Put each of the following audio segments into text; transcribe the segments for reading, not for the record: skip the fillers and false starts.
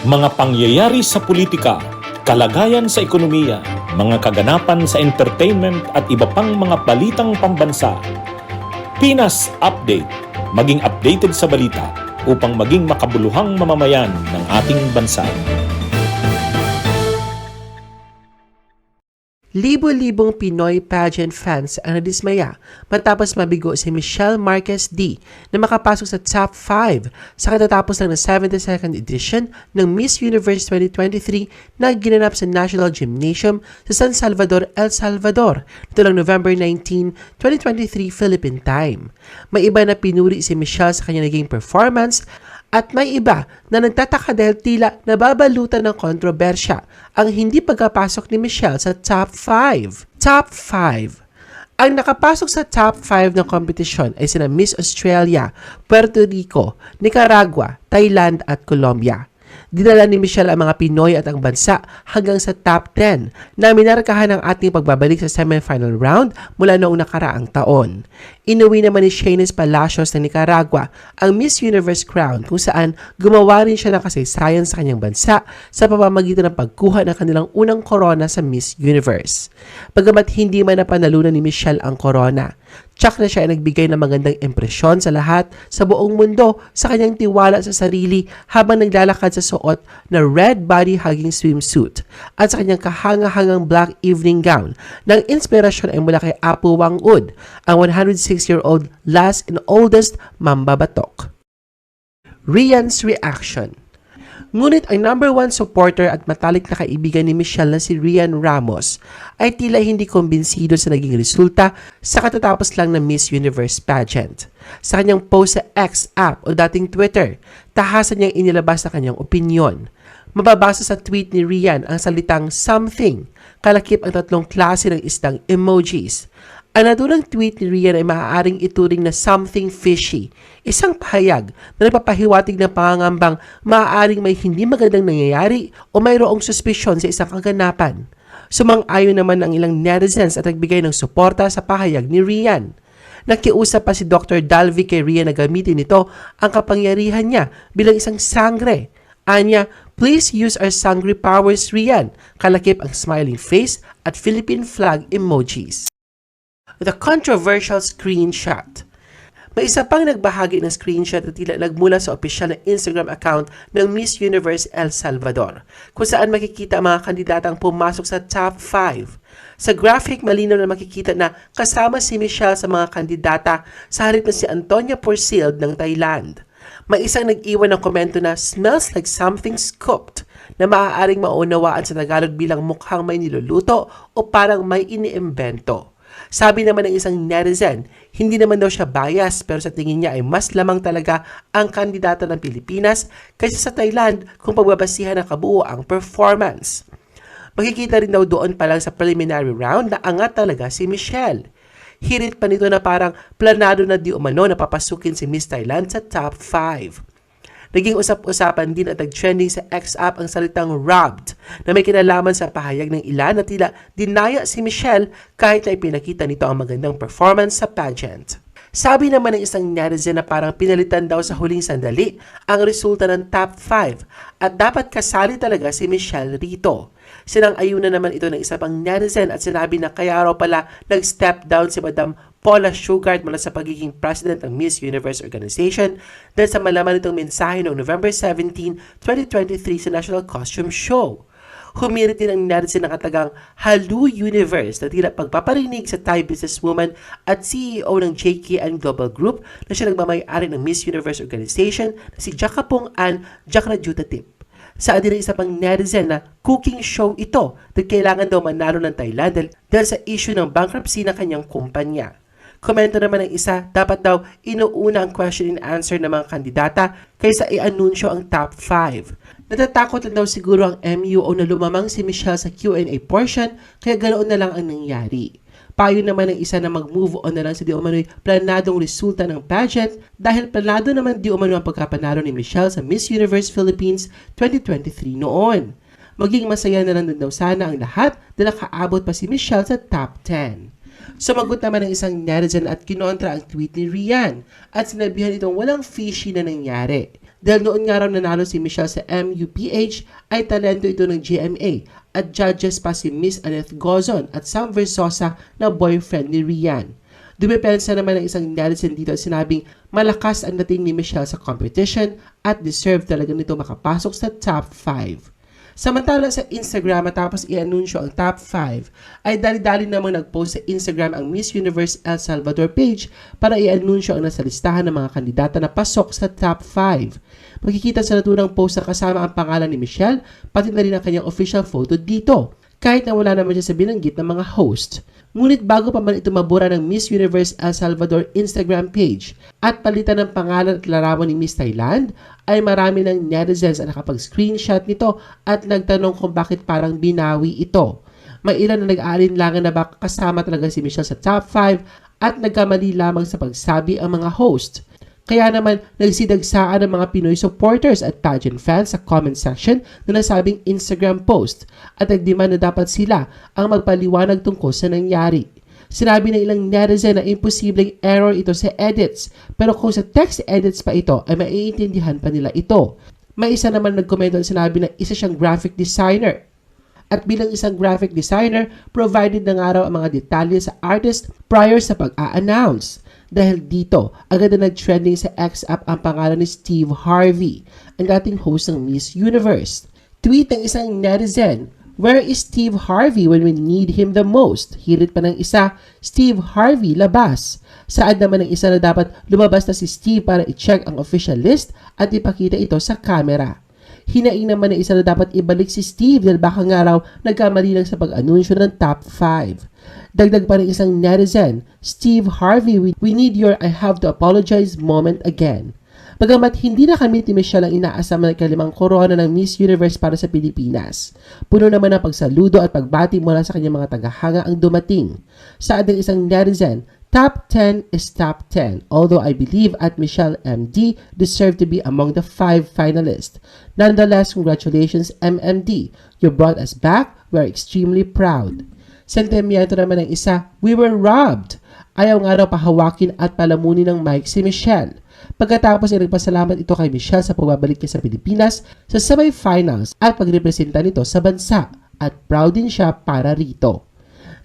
Mga pangyayari sa politika, kalagayan sa ekonomiya, mga kaganapan sa entertainment at iba pang mga balitang pambansa. Pinas Update, maging updated sa balita upang maging makabuluhang mamamayan ng ating bansa. Libo-libong Pinoy pageant fans ang nadismaya matapos mabigo si Michelle Marquez D na makapasok sa top 5 sa katatapos lang na 72nd edition ng Miss Universe 2023 na ginanap sa National Gymnasium sa San Salvador, El Salvador nito lang November 19, 2023 Philippine Time. May iba na pinuri si Michelle sa kanyang naging performance at may iba na nagtataka dahil tila nababalutan ng kontrobersya ang hindi pagkapasok ni Michelle sa top 5. Top 5. Ang nakapasok sa top 5 ng kompetisyon ay sina Miss Australia, Puerto Rico, Nicaragua, Thailand at Colombia. Dinala ni Michelle ang mga Pinoy at ang bansa hanggang sa top 10 na minarkahan ang ating pagbabalik sa semifinal round mula noong nakaraang taon. Inuwi naman ni Shanice Palacios ng Nicaragua ang Miss Universe crown kung saan gumawa rin siya ng kasaysayan sa kanyang bansa sa pamamagitan ng pagkuha ng kanilang unang korona sa Miss Universe. Bagamat hindi man napanalunan ni Michelle ang korona, tsak na siya ay nagbigay ng magandang impresyon sa lahat sa buong mundo sa kanyang tiwala sa sarili habang naglalakad sa suot na red body-hugging swimsuit at sa kanyang kahanga-hangang black evening gown. Nang inspirasyon ay mula kay Apo Wang-ud, ang 106-year-old last and oldest mambabatok. Rian's reaction. Ngunit ang number 1 supporter at matalik na kaibigan ni Michelle na si Rian Ramos ay tila hindi kumbinsido sa naging resulta sa katatapos lang ng Miss Universe pageant. Sa kanyang post sa X app o dating Twitter, tahasan niyang inilabas na kanyang opinyon. Mababasa sa tweet ni Rian ang salitang something, kalakip ang 3 klase ng isdang emojis. Ang naturang tweet ni Rian ay maaaring ituring na something fishy, isang pahayag na nagpapahiwatig ng pangangambang maaaring may hindi magandang nangyayari o mayroong suspisyon sa isang kaganapan. Sumang-ayon naman ang ilang netizens at nagbigay ng suporta sa pahayag ni Rian. Nakiusap pa si Dr. Dalvi kay Rian na gamitin nito ang kapangyarihan niya bilang isang sangre. Anya, please use our sangre powers, Rian, kalakip ang smiling face at Philippine flag emojis. The controversial screenshot. May isa pang nagbahagi ng screenshot na tila nagmula sa opisyal na Instagram account ng Miss Universe El Salvador, kung saan makikita ang mga kandidatang pumasok sa top 5. Sa graphic, malinaw na makikita na kasama si Michelle sa mga kandidata sa halip na si Antonia Porcil ng Thailand. May isang nag-iwan ng komento na smells like something's cooked na maaaring maunawaan sa Tagalog bilang mukhang may niluluto o parang may iniimbento. Sabi naman ng isang netizen, hindi naman daw siya bias pero sa tingin niya ay mas lamang talaga ang kandidata ng Pilipinas kaysa sa Thailand kung pagbabasihan ng kabuuang performance. Makikita rin daw doon pa lang sa preliminary round na angat talaga si Michelle. Hirit pa nito na parang planado na di umano na papasukin si Miss Thailand sa top 5. Naging usap-usapan din at nag-trending sa X app ang salitang robbed na may kinalaman sa pahayag ng ilan na tila dinaya si Michelle kahit na ipinakita nito ang magandang performance sa pageant. Sabi naman ng isang netizen na parang pinalitan daw sa huling sandali ang resulta ng top 5 at dapat kasali talaga si Michelle rito. Sinang-ayunan naman ito ng isa pang netizen at sinabi na kaya raw pala nag-step down si Madam Paula Shugart mula sa pagiging president ng Miss Universe Organization dahil sa malaman itong mensahe noong November 17, 2023 sa National Costume Show. Humirit din ang netizen ng katagang Halu Universe na tila pagpaparinig sa Thai businesswoman at CEO ng JKN Global Group na siya nagmamay-ari ng Miss Universe Organization na si Jakapong Ann Jakrajuthatip. Sa din ng isa pang netizen na cooking show ito dahil kailangan daw manalo ng Thailand dahil sa issue ng bankruptcy ng kanyang kumpanya. Komento naman ng isa, dapat daw inuuna ang question and answer ng mga kandidata kaysa i-anunsyo ang top 5. Natatakot lang daw siguro ang MUO na lumamang si Michelle sa Q&A portion kaya ganoon na lang ang nangyari. Payo naman ng isa na mag-move on na lang sa di umano'y planadong resulta ng pageant dahil planado naman di umano ang pagkapanalo ni Michelle sa Miss Universe Philippines 2023 noon. Maging masaya na lang daw sana ang lahat dahil nakaabot pa si Michelle sa top 10. Sumagot naman ng isang netizen at kinontra ang tweet ni Rian at sinabihan itong walang fishy na nangyari. Dahil noon nga raw nanalo si Michelle sa MUPH, ay talento ito ng GMA at judges pa si Miss Annette Gozon at Sam Versosa na boyfriend ni Rian. Dumepensa naman ng isang netizen dito at sinabing malakas ang dating ni Michelle sa competition at deserve talaga nito makapasok sa top 5. Samantala sa Instagram matapos i-anunsyo ang top 5, ay dali-dali namang nag-post sa Instagram ang Miss Universe El Salvador page para i-anunsyo ang nasa listahan ng mga kandidata na pasok sa top 5. Makikita sa naturang post na kasama ang pangalan ni Michelle, pati na rin ang kanyang official photo dito, kahit na wala naman siya sa binanggit ng mga host. Ngunit bago pa man ito mabura ng Miss Universe El Salvador Instagram page at palitan ng pangalan at larawan ni Miss Thailand, ay marami ng netizens ang nakapag-screenshot nito at nagtanong kung bakit parang binawi ito. May ilan na nag-aalinlangan na baka kasama talaga si Michelle sa top 5 at nagkamali lamang sa pagsabi ang mga host. Kaya naman nagsidagsaan ng mga Pinoy supporters at pageant fans sa comment section na nasabing Instagram post at nagdemand na dapat sila ang magpaliwanag tungkol sa nangyari. Sinabi ng ilang netizen na imposibleng error ito sa edits, pero kung sa text edits pa ito ay maiintindihan pa nila ito. May isa naman nagkomento at sinabi na isa siyang graphic designer. At bilang isang graphic designer, provided na nga raw ang mga detalye sa artist prior sa pag-a-announce. Dahil dito, agad na nag-trending sa X-App ang pangalan ni Steve Harvey, ang dating host ng Miss Universe. Tweet ng isang netizen, "Where is Steve Harvey when we need him the most?" Hirit pa ng isa, "Steve Harvey, labas." Saad naman ng isa na dapat lumabas na si Steve para i-check ang official list at ipakita ito sa camera. Hinaing naman ng isa na dapat ibalik si Steve dahil baka nga raw nagkamali lang sa pag-anunsyo ng top 5. Dagdag pa ng isang netizen, "Steve Harvey, we need your I have to apologize moment again." Bagamat hindi nakamit ni Michelle ang inaasam na ikalimang korona ng Miss Universe para sa Pilipinas, puno naman ng pagsaludo at pagbati mula sa kanyang mga tagahanga ang dumating. Saad ng isang netizen, "Top 10 is top 10, although I believe at Michelle MD deserve to be among the 5 finalists. Nonetheless, congratulations MMD. You brought us back. We're extremely proud." Sentimiento naman ng isa, "We were robbed." Ayaw nga raw pahawakin at palamunin ng mic si Michelle. Pagkatapos ay nagpasalamat ito kay Michelle sa pagbabalik niya sa Pilipinas sa semifinals at pagrepresenta nito sa bansa at proud din siya para rito.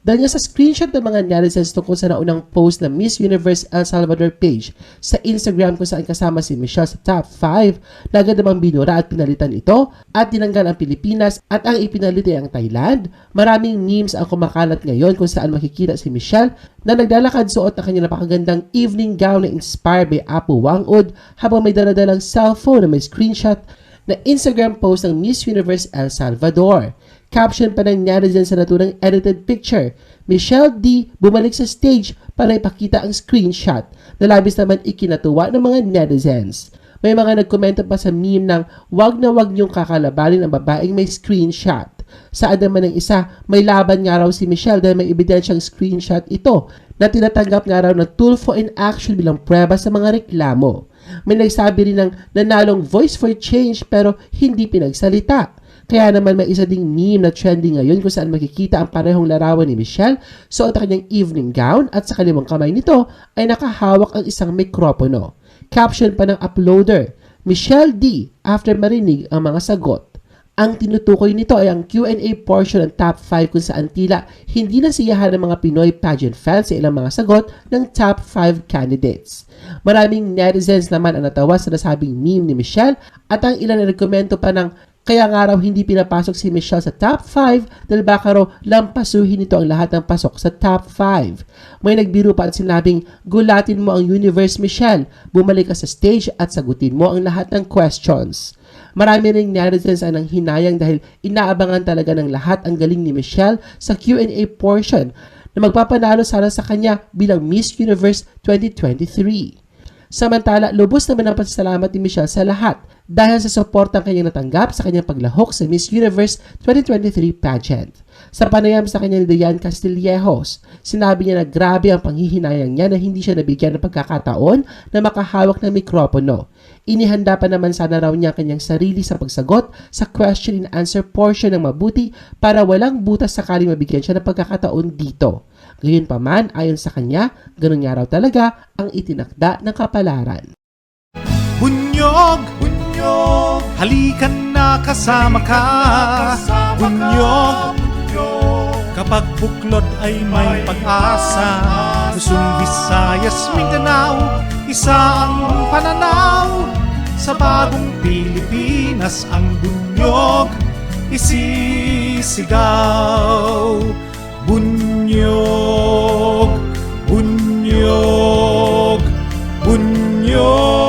Dahil nga sa screenshot ng mga netizens tungkol sa naunang post ng Miss Universe El Salvador page sa Instagram kung saan kasama si Michelle sa top 5, agad namang binura at pinalitan ito at tinanggal ang Pilipinas at ang ipinalit ay ang Thailand. Maraming memes ang kumakalat ngayon kung saan makikita si Michelle na naglalakad suot ng kanyang napakagandang evening gown na inspired by Apu Wangud habang may daladalang cellphone na may screenshot na Instagram post ng Miss Universe El Salvador. Caption pa ng netizen sa naturang edited picture, "Michelle D. bumalik sa stage para ipakita ang screenshot," na labis naman ikinatuwa ng mga netizens. May mga nagkomento pa sa meme ng, "Wag na wag niyong kakalabanin ang babaeng may screenshot." Saad naman ng isa, may laban nga raw si Michelle dahil may ebidensyang screenshot ito na tinatanggap nga raw na tulfo in action bilang prueba sa mga reklamo. May nagsabi rin ng nanalong voice for change pero hindi pinagsalita. Kaya naman may isa ding meme na trending ngayon kung saan makikita ang parehong larawan ni Michelle suot ang kanyang evening gown at sa kaliwang kamay nito ay nakahawak ang isang mikropono. Caption pa ng uploader, "Michelle D. after marinig ang mga sagot." Ang tinutukoy nito ay ang Q&A portion ng top 5 kung saan tila hindi nasiyahan ng mga Pinoy pageant fans sa ilang mga sagot ng top 5 candidates. Maraming netizens naman ang natawa sa nasabing meme ni Michelle at ang ilan na nagkomento pa ng, "Kaya nga raw hindi pinapasok si Michelle sa top 5 dahil baka raw lampasuhin nito ang lahat ng pasok sa top 5. May nagbiro pa at sinabing, "Gulatin mo ang universe, Michelle. Bumalik ka sa stage at sagutin mo ang lahat ng questions." Marami ring netizens ang nanghinayang dahil inaabangan talaga ng lahat ang galing ni Michelle sa Q&A portion na magpapanalo sana sa kanya bilang Miss Universe 2023. Samantala, lubos naman ang pasasalamat ni Michelle sa lahat dahil sa suportang kanyang natanggap sa kanyang paglahok sa Miss Universe 2023 pageant. Sa panayam sa kanya ni Diane Castillejos, sinabi niya na grabe ang panghihinayang niya na hindi siya nabigyan ng pagkakataon na makahawak ng mikropono. Inihanda pa naman sana raw niya ang kanyang sarili sa pagsagot sa question and answer portion ng mabuti para walang butas sakaling mabigyan siya ng pagkakataon dito. Gayunpaman, ayon sa kanya, ganun nga raw talaga ang itinakda ng kapalaran. Bunyog! Bunyog! Halikan na kasama ka, Bunyog. Kapag buklod ay may pag-asa, Luzon, Visayas, Mindanao, isa ang pananaw. Sa bagong Pilipinas ang bunyog isisigaw. Bunyog, bunyog, bunyog.